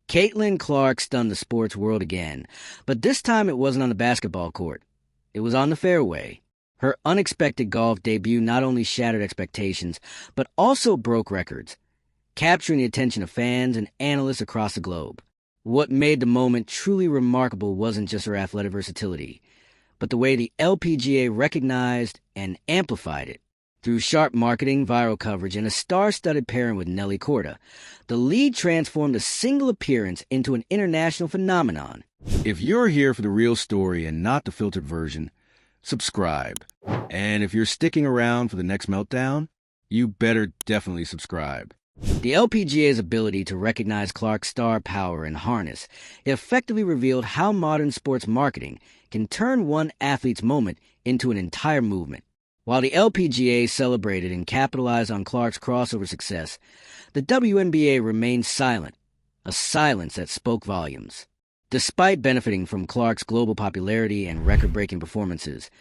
Caitlin Clark stunned the sports world again, but this time it wasn't on the basketball court. It was on the fairway. Her unexpected golf debut not only shattered expectations, but also broke records, capturing the attention of fans and analysts across the globe. What made the moment truly remarkable wasn't just her athletic versatility, but the way the LPGA recognized and amplified it. Through sharp marketing, viral coverage, and a star-studded pairing with Nelly Korda, the league transformed a single appearance into an international phenomenon. If you're here for the real story and not the filtered version, subscribe. And if you're sticking around for the next meltdown, you better definitely subscribe. The LPGA's ability to recognize Clark's star power and harness effectively revealed how modern sports marketing can turn one athlete's moment into an entire movement. While the LPGA celebrated and capitalized on Clark's crossover success, the WNBA remained silent, a silence that spoke volumes. Despite benefiting from Clark's global popularity and record-breaking performances,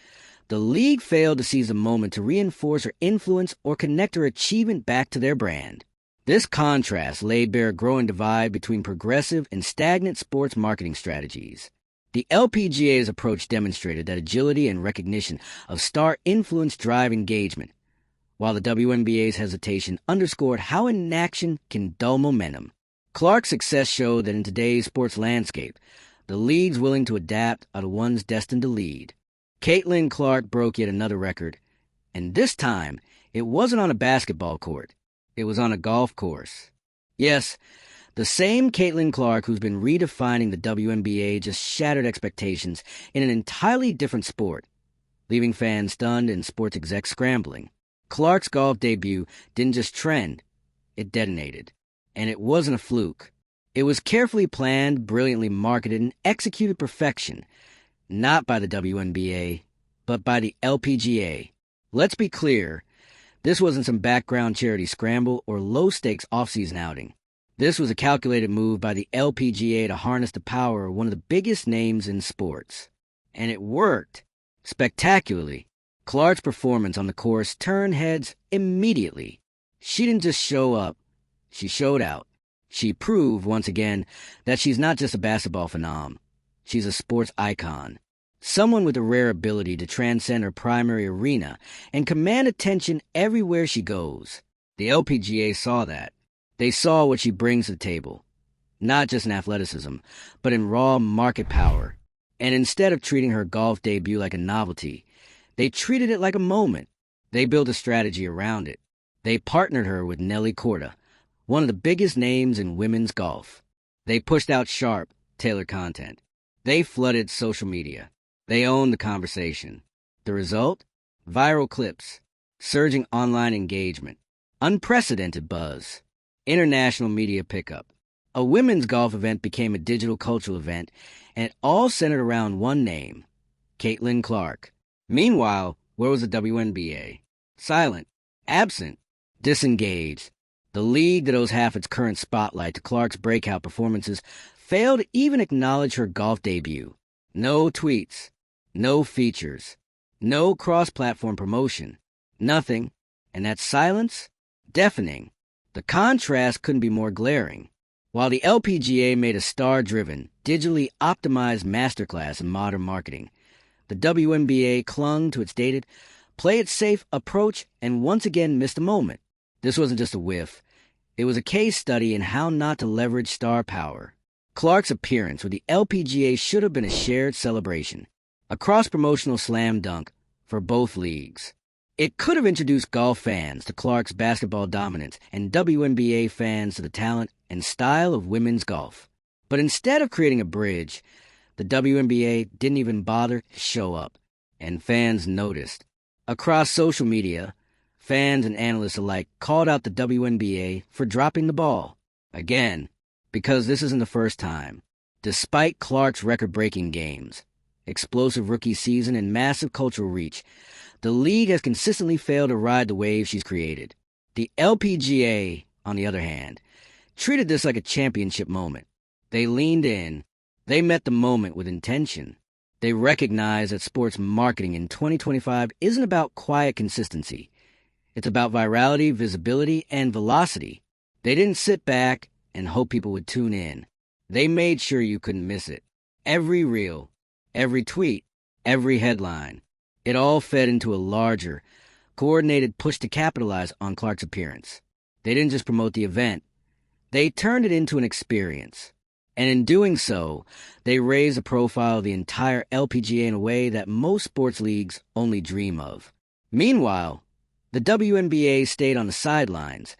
the league failed to seize a moment to reinforce her influence or connect her achievement back to their brand. This contrast laid bare a growing divide between progressive and stagnant sports marketing strategies. The LPGA's approach demonstrated that agility and recognition of star influence drive engagement, while the WNBA's hesitation underscored how inaction can dull momentum. Clark's success showed that in today's sports landscape, the leagues willing to adapt are the ones destined to lead. Caitlin Clark broke yet another record, and this time, it wasn't on a basketball court. It was on a golf course. Yes, the same Caitlin Clark who's been redefining the WNBA just shattered expectations in an entirely different sport, leaving fans stunned and sports execs scrambling. Clark's golf debut didn't just trend, it detonated. And it wasn't a fluke. It was carefully planned, brilliantly marketed, and executed perfection, not by the WNBA, but by the LPGA. Let's be clear, this wasn't some background charity scramble or low-stakes off-season outing. This was a calculated move by the LPGA to harness the power of one of the biggest names in sports. And it worked. Spectacularly. Clark's performance on the course turned heads immediately. She didn't just show up. She showed out. She proved, once again, that she's not just a basketball phenom. She's a sports icon. Someone with a rare ability to transcend her primary arena and command attention everywhere she goes. The LPGA saw that. They saw what she brings to the table, not just in athleticism, but in raw market power. And instead of treating her golf debut like a novelty, they treated it like a moment. They built a strategy around it. They partnered her with Nelly Korda, one of the biggest names in women's golf. They pushed out sharp, tailored content. They flooded social media. They owned the conversation. The result? Viral clips, surging online engagement, unprecedented buzz. International media pickup. A women's golf event became a digital cultural event, and it all centered around one name, Caitlin Clark. Meanwhile, where was the WNBA? Silent, absent, disengaged. The league that owes half its current spotlight to Clark's breakout performances failed to even acknowledge her golf debut. No tweets, no features, no cross-platform promotion, nothing, and that silence? Deafening. The contrast couldn't be more glaring. While the LPGA made a star-driven, digitally optimized masterclass in modern marketing, the WNBA clung to its dated, play-it-safe approach and once again missed a moment. This wasn't just a whiff. It was a case study in how not to leverage star power. Clark's appearance with the LPGA should have been a shared celebration, a cross-promotional slam dunk for both leagues. It could have introduced golf fans to Clark's basketball dominance and WNBA fans to the talent and style of women's golf. But instead of creating a bridge, the WNBA didn't even bother to show up, and fans noticed. Across social media, fans and analysts alike called out the WNBA for dropping the ball. Again, because this isn't the first time. Despite Clark's record-breaking games, explosive rookie season, and massive cultural reach, the league has consistently failed to ride the wave she's created. The LPGA, on the other hand, treated this like a championship moment. They leaned in. They met the moment with intention. They recognized that sports marketing in 2025 isn't about quiet consistency. It's about virality, visibility, and velocity. They didn't sit back and hope people would tune in. They made sure you couldn't miss it. Every reel, every tweet, every headline. It all fed into a larger, coordinated push to capitalize on Clark's appearance. They didn't just promote the event, they turned it into an experience. And in doing so, they raised the profile of the entire LPGA in a way that most sports leagues only dream of. Meanwhile, the WNBA stayed on the sidelines,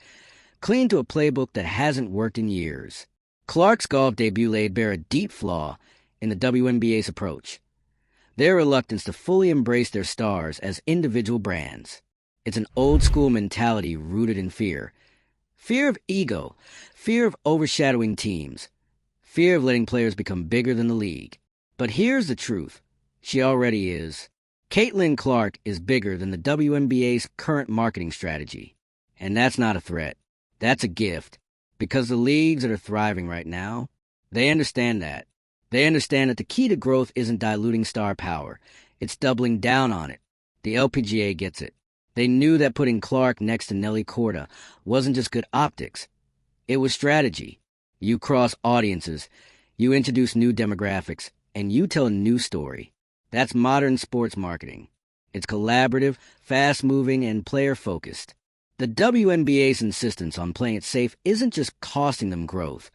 clinging to a playbook that hasn't worked in years. Clark's golf debut laid bare a deep flaw in the WNBA's approach: their reluctance to fully embrace their stars as individual brands. It's an old-school mentality rooted in fear. Fear of ego, fear of overshadowing teams, fear of letting players become bigger than the league. But here's the truth. She already is. Caitlin Clark is bigger than the WNBA's current marketing strategy. And that's not a threat. That's a gift. Because the leagues that are thriving right now, they understand that. They understand that the key to growth isn't diluting star power. It's doubling down on it. The LPGA gets it. They knew that putting Clark next to Nelly Korda wasn't just good optics. It was strategy. You cross audiences, you introduce new demographics, and you tell a new story. That's modern sports marketing. It's collaborative, fast-moving, and player-focused. The WNBA's insistence on playing it safe isn't just costing them growth.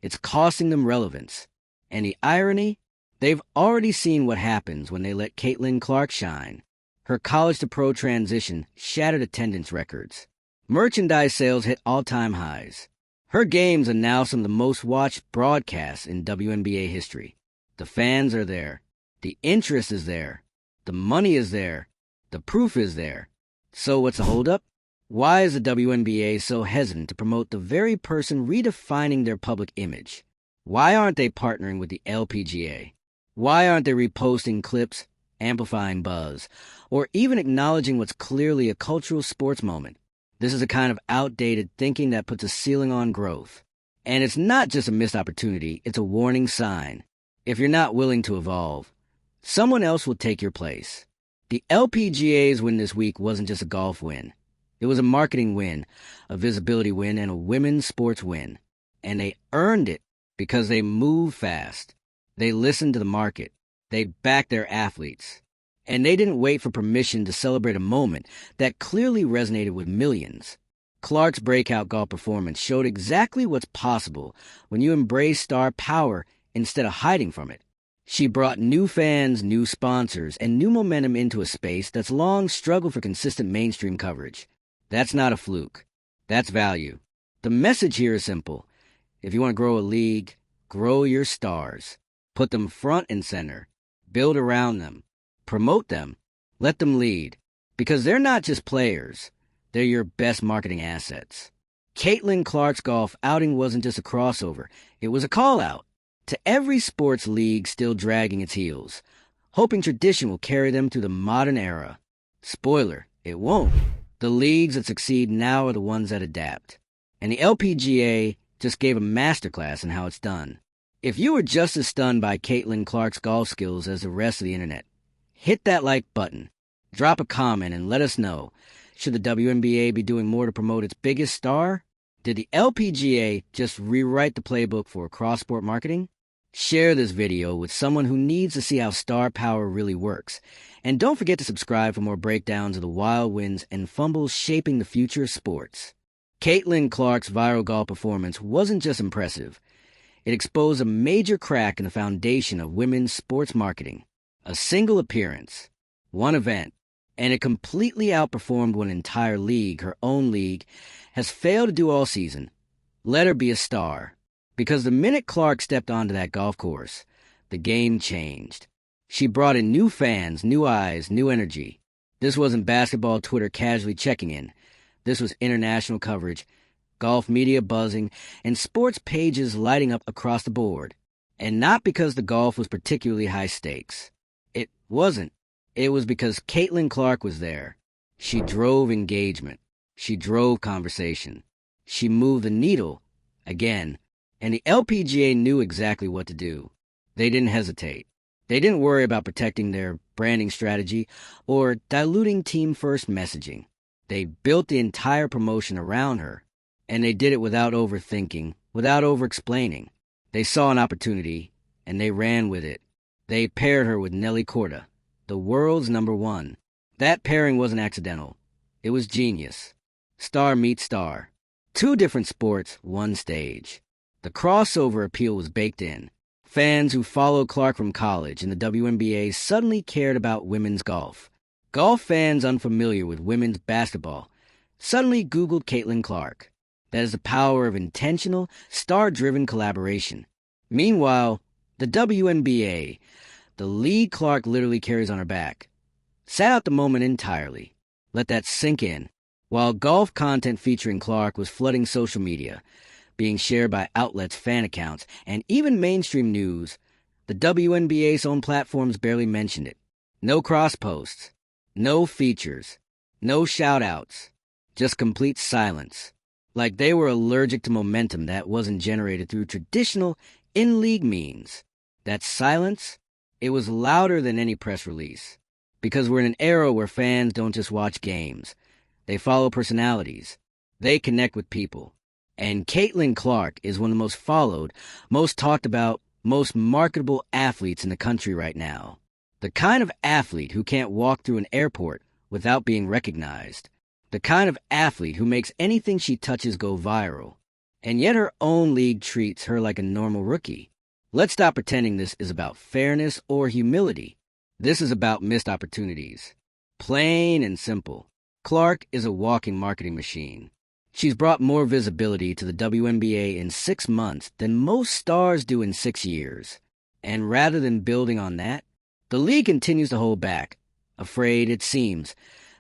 It's costing them relevance. And the irony? They've already seen what happens when they let Caitlin Clark shine. Her college-to-pro transition shattered attendance records. Merchandise sales hit all-time highs. Her games are now some of the most watched broadcasts in WNBA history. The fans are there. The interest is there. The money is there. The proof is there. So what's the holdup? Why is the WNBA so hesitant to promote the very person redefining their public image? Why aren't they partnering with the LPGA? Why aren't they reposting clips, amplifying buzz, or even acknowledging what's clearly a cultural sports moment? This is a kind of outdated thinking that puts a ceiling on growth. And it's not just a missed opportunity, it's a warning sign. If you're not willing to evolve, someone else will take your place. The LPGA's win this week wasn't just a golf win. It was a marketing win, a visibility win, and a women's sports win. And they earned it because they moved fast. They listened to the market. They backed their athletes. And they didn't wait for permission to celebrate a moment that clearly resonated with millions. Clark's breakout golf performance showed exactly what's possible when you embrace star power instead of hiding from it. She brought new fans, new sponsors, and new momentum into a space that's long struggled for consistent mainstream coverage. That's not a fluke. That's value. The message here is simple. If you want to grow a league, grow your stars. Put them front and center. Build around them. Promote them. Let them lead. Because they're not just players. They're your best marketing assets. Caitlin Clark's golf outing wasn't just a crossover. It was a call-out to every sports league still dragging its heels, hoping tradition will carry them through the modern era. Spoiler, it won't. The leagues that succeed now are the ones that adapt. And the LPGA just gave a masterclass in how it's done. If you were just as stunned by Caitlin Clark's golf skills as the rest of the internet, hit that like button, drop a comment, and let us know. Should the WNBA be doing more to promote its biggest star? Did the LPGA just rewrite the playbook for cross-sport marketing? Share this video with someone who needs to see how star power really works. And don't forget to subscribe for more breakdowns of the wild wins and fumbles shaping the future of sports. Caitlin Clark's viral golf performance wasn't just impressive. It exposed a major crack in the foundation of women's sports marketing. A single appearance, one event, and it completely outperformed what an entire league, her own league, has failed to do all season. Let her be a star. Because the minute Clark stepped onto that golf course, the game changed. She brought in new fans, new eyes, new energy. This wasn't basketball Twitter casually checking in. This was international coverage, golf media buzzing, and sports pages lighting up across the board. And not because the golf was particularly high stakes. It wasn't. It was because Caitlin Clark was there. She drove engagement. She drove conversation. She moved the needle, again. And the LPGA knew exactly what to do. They didn't hesitate. They didn't worry about protecting their branding strategy or diluting team-first messaging. They built the entire promotion around her, and they did it without overthinking, without over-explaining. They saw an opportunity, and they ran with it. They paired her with Nelly Corda, the world's #1. That pairing wasn't accidental. It was genius. Star meets star. Two different sports, one stage. The crossover appeal was baked in. Fans who followed Clark from college and the WNBA suddenly cared about women's golf. Golf fans unfamiliar with women's basketball suddenly Googled Caitlin Clark. That is the power of intentional, star-driven collaboration. Meanwhile, the WNBA, the lead Clark literally carries on her back, sat out the moment entirely. Let that sink in. While golf content featuring Clark was flooding social media, being shared by outlets, fan accounts, and even mainstream news, the WNBA's own platforms barely mentioned it. No cross posts, no features, no shout-outs, just complete silence. Like they were allergic to momentum that wasn't generated through traditional in-league means. That silence, it was louder than any press release. Because we're in an era where fans don't just watch games. They follow personalities. They connect with people. And Caitlin Clark is one of the most followed, most talked about, most marketable athletes in the country right now. The kind of athlete who can't walk through an airport without being recognized. The kind of athlete who makes anything she touches go viral. And yet her own league treats her like a normal rookie. Let's stop pretending this is about fairness or humility. This is about missed opportunities. Plain and simple. Clark is a walking marketing machine. She's brought more visibility to the WNBA in 6 months than most stars do in 6 years. And rather than building on that, the league continues to hold back, afraid, it seems,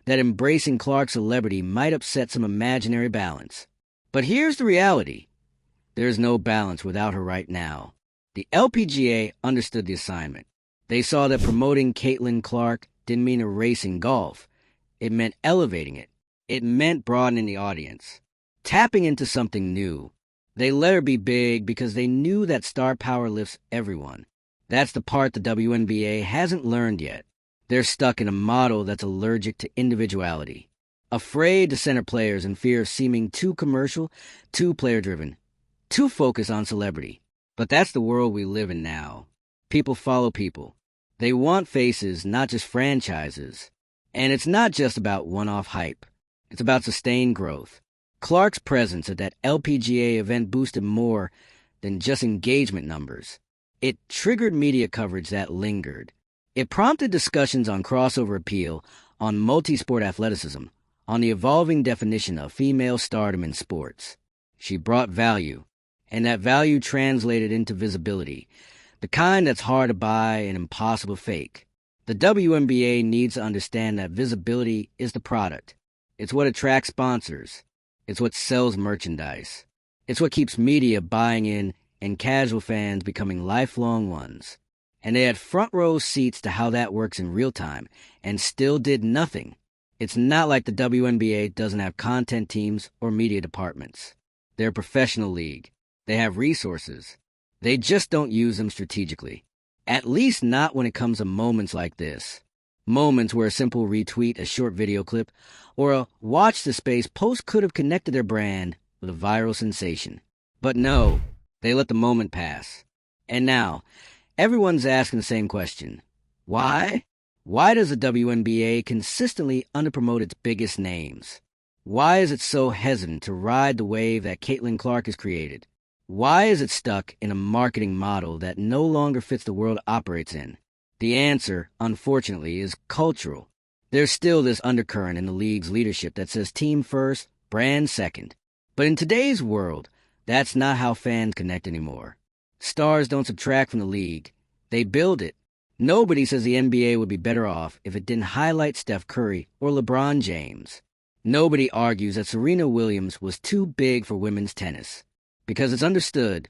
that embracing Clark's celebrity might upset some imaginary balance. But here's the reality. There's no balance without her right now. The LPGA understood the assignment. They saw that promoting Caitlin Clark didn't mean erasing golf. It meant elevating it. It meant broadening the audience, tapping into something new. They let her be big because they knew that star power lifts everyone. That's the part the WNBA hasn't learned yet. They're stuck in a model that's allergic to individuality, afraid to center players in fear of seeming too commercial, too player-driven, too focused on celebrity. But that's the world we live in now. People follow people. They want faces, not just franchises. And it's not just about one-off hype. It's about sustained growth. Clark's presence at that LPGA event boosted more than just engagement numbers. It triggered media coverage that lingered. It prompted discussions on crossover appeal, on multi-sport athleticism, on the evolving definition of female stardom in sports. She brought value, and that value translated into visibility, the kind that's hard to buy and impossible to fake. The WNBA needs to understand that visibility is the product. It's what attracts sponsors. It's what sells merchandise. It's what keeps media buying in and casual fans becoming lifelong ones. And they had front row seats to how that works in real time and still did nothing. It's not like the WNBA doesn't have content teams or media departments. They're a professional league. They have resources. They just don't use them strategically. At least not when it comes to moments like this. Moments where a simple retweet, a short video clip, or a watch the space post could have connected their brand with a viral sensation. But no, they let the moment pass. And now, everyone's asking the same question. Why? Why does the WNBA consistently underpromote its biggest names? Why is it so hesitant to ride the wave that Caitlin Clark has created? Why is it stuck in a marketing model that no longer fits the world it operates in? The answer, unfortunately, is cultural. There's still this undercurrent in the league's leadership that says team first, brand second. But in today's world, that's not how fans connect anymore. Stars don't subtract from the league. They build it. Nobody says the NBA would be better off if it didn't highlight Steph Curry or LeBron James. Nobody argues that Serena Williams was too big for women's tennis. Because it's understood,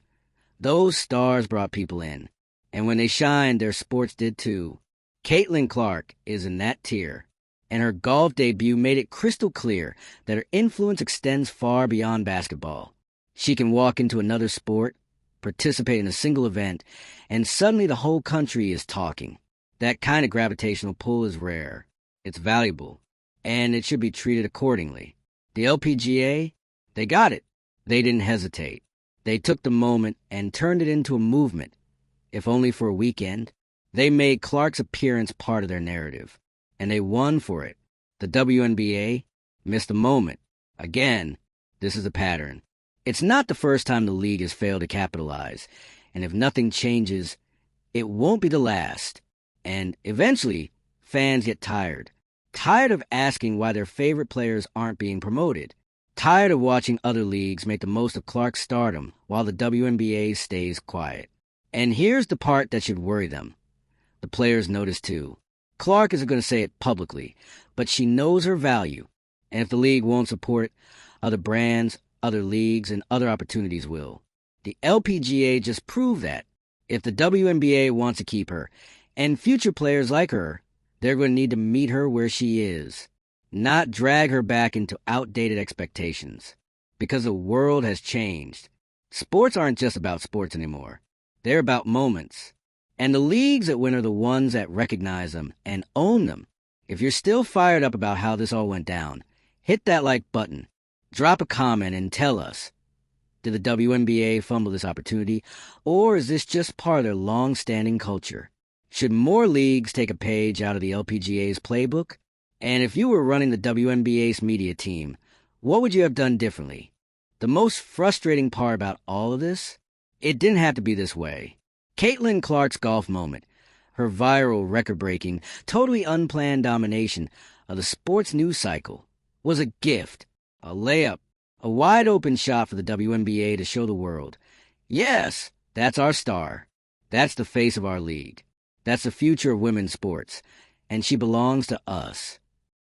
those stars brought people in. And when they shined, their sports did too. Caitlin Clark is in that tier. And her golf debut made it crystal clear that her influence extends far beyond basketball. She can walk into another sport, participate in a single event, and suddenly the whole country is talking. That kind of gravitational pull is rare. It's valuable. And it should be treated accordingly. The LPGA, they got it. They didn't hesitate. They took the moment and turned it into a movement, if only for a weekend. They made Clark's appearance part of their narrative, and they won for it. The WNBA missed a moment. Again, this is a pattern. It's not the first time the league has failed to capitalize, and if nothing changes, it won't be the last. And eventually, fans get tired. Tired of asking why their favorite players aren't being promoted. Tired of watching other leagues make the most of Clark's stardom while the WNBA stays quiet. And here's the part that should worry them. The players notice too. Clark isn't going to say it publicly, but she knows her value. And if the league won't support it, other brands, other leagues, and other opportunities will. The LPGA just proved that. If the WNBA wants to keep her, and future players like her, they're going to need to meet her where she is, not drag her back into outdated expectations. Because the world has changed. Sports aren't just about sports anymore. They're about moments. And the leagues that win are the ones that recognize them and own them. If you're still fired up about how this all went down, hit that like button. Drop a comment and tell us. Did the WNBA fumble this opportunity, or is this just part of their long-standing culture? Should more leagues take a page out of the LPGA's playbook? And if you were running the WNBA's media team, what would you have done differently? The most frustrating part about all of this? It didn't have to be this way. Caitlin Clark's golf moment, her viral, record-breaking, totally unplanned domination of the sports news cycle, was a gift, a layup, a wide-open shot for the WNBA to show the world. Yes, that's our star. That's the face of our league. That's the future of women's sports, and she belongs to us.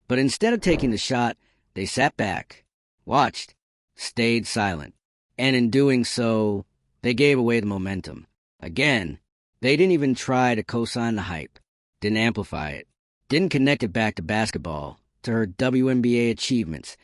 But instead of taking the shot, they sat back, watched, stayed silent, and in doing so, they gave away the momentum. Again, they didn't even try to co-sign the hype, didn't amplify it, didn't connect it back to basketball, to her WNBA achievements,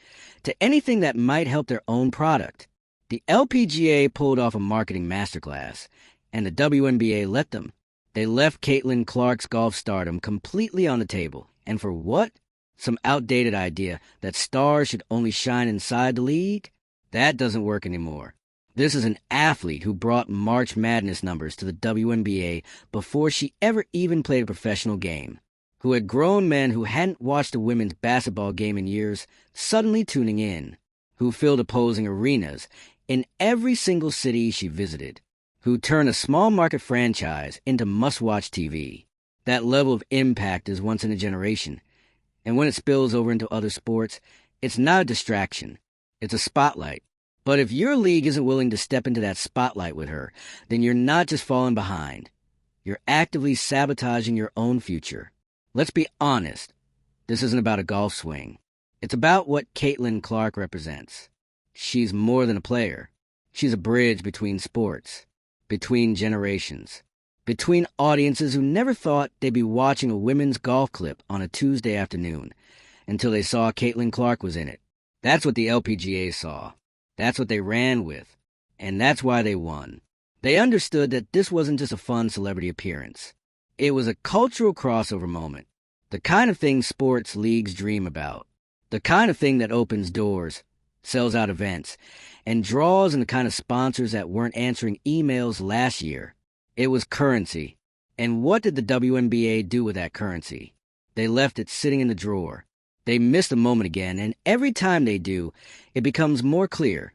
to anything that might help their own product. The LPGA pulled off a marketing masterclass, and the WNBA let them. They left Caitlin Clark's golf stardom completely on the table. And for what? Some outdated idea that stars should only shine inside the league? That doesn't work anymore. This is an athlete who brought March Madness numbers to the WNBA before she ever even played a professional game, who had grown men who hadn't watched a women's basketball game in years suddenly tuning in, who filled opposing arenas in every single city she visited, who turned a small market franchise into must-watch TV. That level of impact is once in a generation, and when it spills over into other sports, it's not a distraction, it's a spotlight. But if your league isn't willing to step into that spotlight with her, then you're not just falling behind. You're actively sabotaging your own future. Let's be honest. This isn't about a golf swing. It's about what Caitlin Clark represents. She's more than a player. She's a bridge between sports, between generations, between audiences who never thought they'd be watching a women's golf clip on a Tuesday afternoon until they saw Caitlin Clark was in it. That's what the LPGA saw. That's what they ran with, and that's why they won. They understood that this wasn't just a fun celebrity appearance. It was a cultural crossover moment, the kind of thing sports leagues dream about, the kind of thing that opens doors, sells out events, and draws in the kind of sponsors that weren't answering emails last year. It was currency. And what did the WNBA do with that currency? They left it sitting in the drawer. They missed a moment again, and every time they do, it becomes more clear.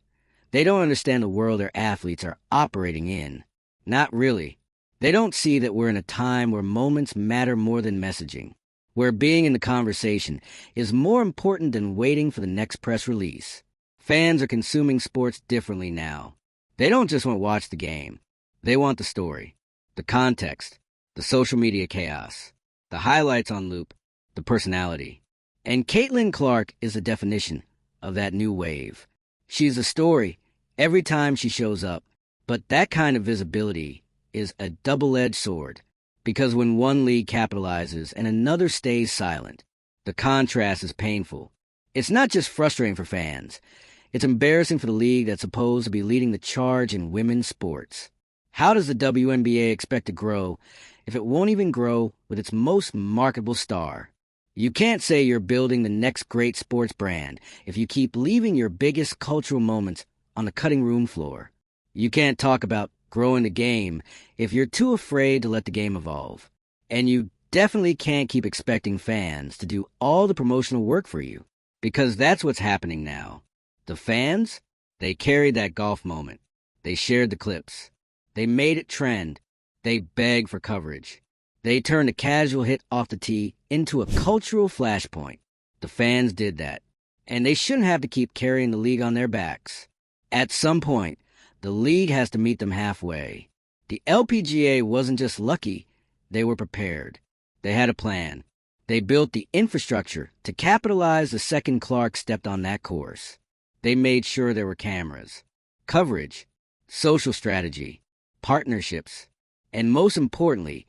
They don't understand the world their athletes are operating in. Not really. They don't see that we're in a time where moments matter more than messaging, where being in the conversation is more important than waiting for the next press release. Fans are consuming sports differently now. They don't just want to watch the game. They want the story, the context, the social media chaos, the highlights on loop, the personality. And Caitlin Clark is the definition of that new wave. She's a story every time she shows up, but that kind of visibility is a double-edged sword, because when one league capitalizes and another stays silent, the contrast is painful. It's not just frustrating for fans. It's embarrassing for the league that's supposed to be leading the charge in women's sports. How does the WNBA expect to grow if it won't even grow with its most marketable star? You can't say you're building the next great sports brand if you keep leaving your biggest cultural moments on the cutting room floor. You can't talk about growing the game if you're too afraid to let the game evolve. And you definitely can't keep expecting fans to do all the promotional work for you, because that's what's happening now. The fans, they carried that golf moment. They shared the clips. They made it trend. They begged for coverage. They turned a casual hit off the tee into a cultural flashpoint. The fans did that. And they shouldn't have to keep carrying the league on their backs. At some point, the league has to meet them halfway. The LPGA wasn't just lucky, they were prepared. They had a plan. They built the infrastructure to capitalize the second Clark stepped on that course. They made sure there were cameras, coverage, social strategy, partnerships, and most importantly,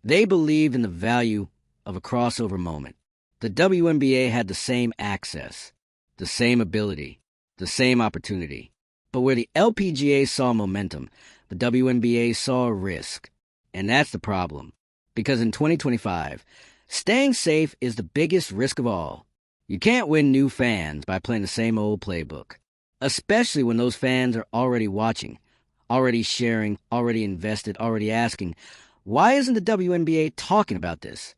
they believed in the value of a crossover moment. The WNBA had the same access, the same ability, the same opportunity. But where the LPGA saw momentum, the WNBA saw a risk. And that's the problem. Because in 2025, staying safe is the biggest risk of all. You can't win new fans by playing the same old playbook, especially when those fans are already watching, already sharing, already invested, already asking, why isn't the WNBA talking about this?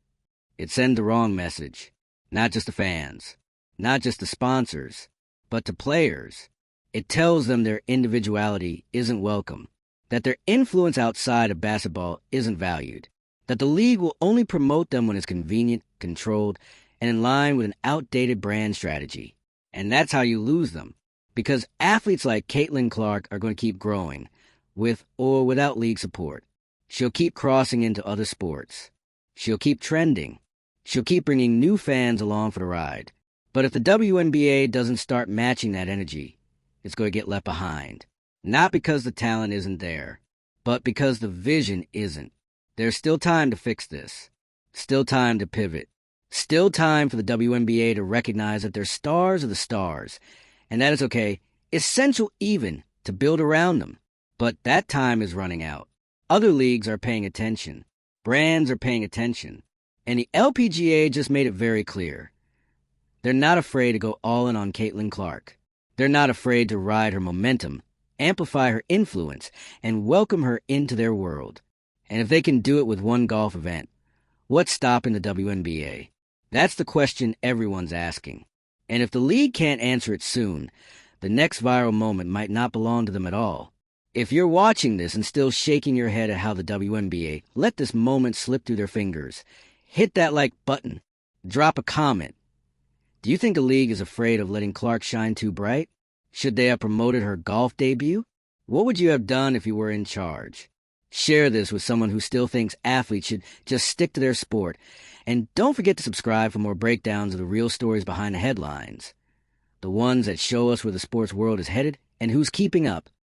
It sends the wrong message, not just to fans, not just to sponsors, but to players. It tells them their individuality isn't welcome, that their influence outside of basketball isn't valued, that the league will only promote them when it's convenient, controlled, and in line with an outdated brand strategy. And that's how you lose them, because athletes like Caitlin Clark are going to keep growing, with or without league support. She'll keep crossing into other sports. She'll keep trending. She'll keep bringing new fans along for the ride. But if the WNBA doesn't start matching that energy, it's going to get left behind. Not because the talent isn't there, but because the vision isn't. There's still time to fix this. Still time to pivot. Still time for the WNBA to recognize that their stars are the stars, and that it's okay, essential even, to build around them. But that time is running out. Other leagues are paying attention. Brands are paying attention. And the LPGA just made it very clear. They're not afraid to go all in on Caitlin Clark. They're not afraid to ride her momentum, amplify her influence, and welcome her into their world. And if they can do it with one golf event, what's stopping the WNBA? That's the question everyone's asking. And if the league can't answer it soon, the next viral moment might not belong to them at all. If you're watching this and still shaking your head at how the WNBA let this moment slip through their fingers, hit that like button. Drop a comment. Do you think the league is afraid of letting Clark shine too bright? Should they have promoted her golf debut? What would you have done if you were in charge? Share this with someone who still thinks athletes should just stick to their sport. And don't forget to subscribe for more breakdowns of the real stories behind the headlines. The ones that show us where the sports world is headed and who's keeping up.